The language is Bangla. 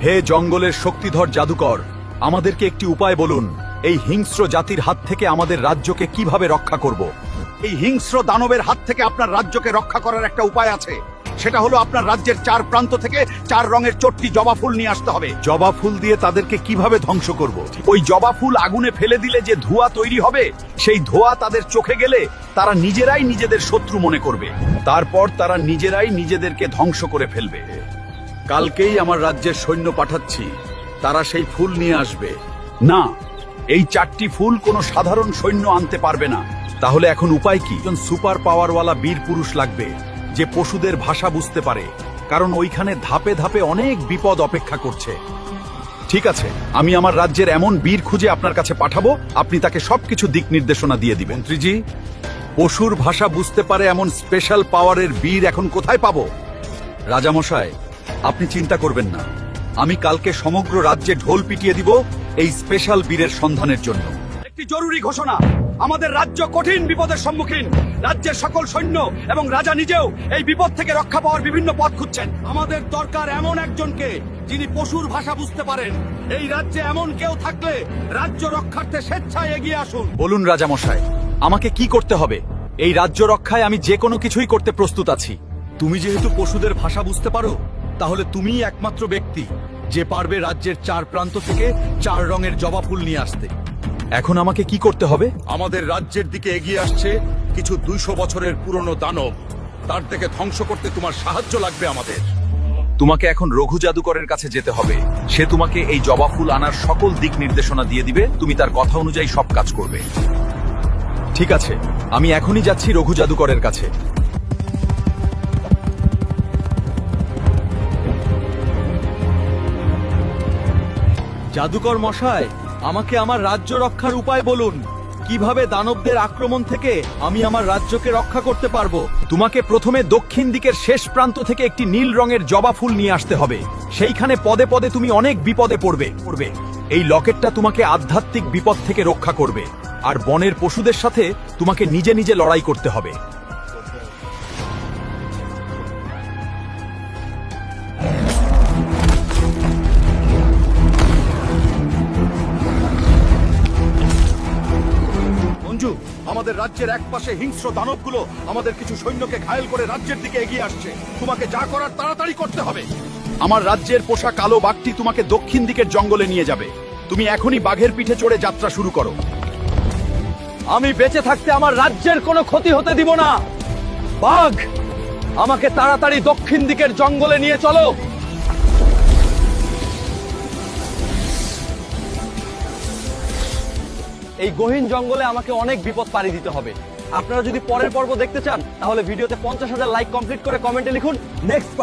হে জঙ্গলের শক্তিধর জাদুকর, আমাদেরকে একটি উপায় বলুন। এই হিংস্র জাতির হাত থেকে আমাদের রাজ্যকে কিভাবে রক্ষা করব? এই হিংস্র দানবের হাত থেকে আপনার রাজ্যকে রক্ষা করার একটা উপায় আছে। সেটা হলো আপনার রাজ্যের 4 প্রান্ত থেকে 4 রঙের চট্টি জবা ফুল নিয়ে আসতে হবে। জবা ফুল দিয়ে তাদেরকে কিভাবে ধ্বংস করব? ওই জবা ফুল আগুনে ফেলে দিলে যে ধোঁয়া তৈরি হবে, সেই ধোঁয়া তাদের চোখে গেলে তারা নিজেরাই নিজেদের শত্রু মনে করবে। তারপর তারা নিজেরাই নিজেদেরকে ধ্বংস করে ফেলবে। কালকেই আমার রাজ্যের সৈন্য পাঠাচ্ছি, তারা সেই ফুল নিয়ে আসবে। না, এই 4টি ফুল কোনো সাধারণ সৈন্য আনতে পারবে না। তাহলে এখন উপায় কি? একজন সুপার পাওয়ারওয়ালা বীর পুরুষ লাগবে, যে পশুদের ভাষা বুঝতে পারে, কারণ ওইখানে ধাপে ধাপে অনেক বিপদ অপেক্ষা করছে। ঠিক আছে, আমি আমার রাজ্যের এমন বীর খুঁজে আপনার কাছে পাঠাবো, আপনি তাকে সবকিছু দিক নির্দেশনা দিয়ে দিবেন। মন্ত্রীজি, পশুর ভাষা বুঝতে পারে এমন স্পেশাল পাওয়ারের বীর এখন কোথায় পাবো? রাজামশাই, আপনি চিন্তা করবেন না, আমি কালকে সমগ্র রাজ্যে ঢোল পিটিয়ে দিব এই স্পেশাল বীরের সন্ধানের জন্য। একটি জরুরি ঘোষণা, আমাদের রাজ্য কঠিন বিপদের সম্মুখীন। রাজ্যের সকল সৈন্য এবং রাজা নিজেও এই বিপদ থেকে রক্ষা পাওয়ার বিভিন্ন পথ খুঁজছেন। আমাদের দরকার এমন একজনকে যিনি পশুর ভাষা বুঝতে পারেন। এই রাজ্যে এমন কেউ থাকলে রাজ্য রক্ষার্থে স্বেচ্ছায় এগিয়ে আসুন। বলুন রাজামশাই, আমাকে কি করতে হবে? এই রাজ্য রক্ষায় আমি যে কোনো কিছুই করতে প্রস্তুত আছি। তুমি যেহেতু পশুদের ভাষা বুঝতে পারো, তাহলে তুমিই একমাত্র ব্যক্তি যে পারবে রাজ্যের 4 প্রান্ত থেকে 4 রঙের জবা ফুল নিয়ে আসতে। এখন আমাকে কি করতে হবে? আমাদের রাজ্যের দিকে এগিয়ে আসছে কিছু 200 বছরের পুরনো দানব। তার থেকে ধ্বংস করতে তোমার সাহায্য লাগবে আমাদের। তোমাকে এখন রঘু জাদুকরের কাছে যেতে হবে। সে তোমাকে এই জবা ফুল আনার সকল দিক নির্দেশনা দিয়ে দিবে, তুমি তার কথা অনুযায়ী সব কাজ করবে। ঠিক আছে, আমি এখনই যাচ্ছি রঘু জাদুকরের কাছে। জাদুকর মশাই, আমাকে আমার রাজ্য রক্ষার উপায় বলুন। কিভাবে দানবদের আক্রমণ থেকে আমি আমার রাজ্যকে রক্ষা করতে পারবো? তোমাকে প্রথমে দক্ষিণ দিকের শেষ প্রান্ত থেকে একটি নীল রঙের জবা ফুল নিয়ে আসতে হবে। সেইখানে পদে পদে তুমি অনেক বিপদে পড়বে। এই লকেটটা তোমাকে আধ্যাত্মিক বিপদ থেকে রক্ষা করবে, আর বনের পশুদের সাথে তোমাকে নিজে নিজে লড়াই করতে হবে। আমাদের রাজ্যের একপাশে হিংস্র দানবগুলো আমাদের কিছু সৈন্যকে ঘায়েল করে রাজ্যের দিকে এগিয়ে আসছে। তোমাকে যা করার তাড়াতাড়ি করতে হবে। আমার রাজ্যের পোষা কালো বাঘটি তোমাকে দক্ষিণ দিকের জঙ্গলে নিয়ে যাবে। তুমি এখনই বাঘের পিঠে চড়ে যাত্রা শুরু করো। আমি বেঁচে থাকতে আমার রাজ্যের কোনো ক্ষতি হতে দিব না। বাঘ, আমাকে তাড়াতাড়ি দক্ষিণ দিকের জঙ্গলে নিয়ে চলো। এই গহীন জঙ্গলে আমাকে অনেক বিপদ পাড়ি দিতে হবে। আপনারা যদি পরের পর্ব দেখতে চান, তাহলে ভিডিওতে 50,000 লাইক কমপ্লিট করে কমেন্টে লিখুন নেক্সট।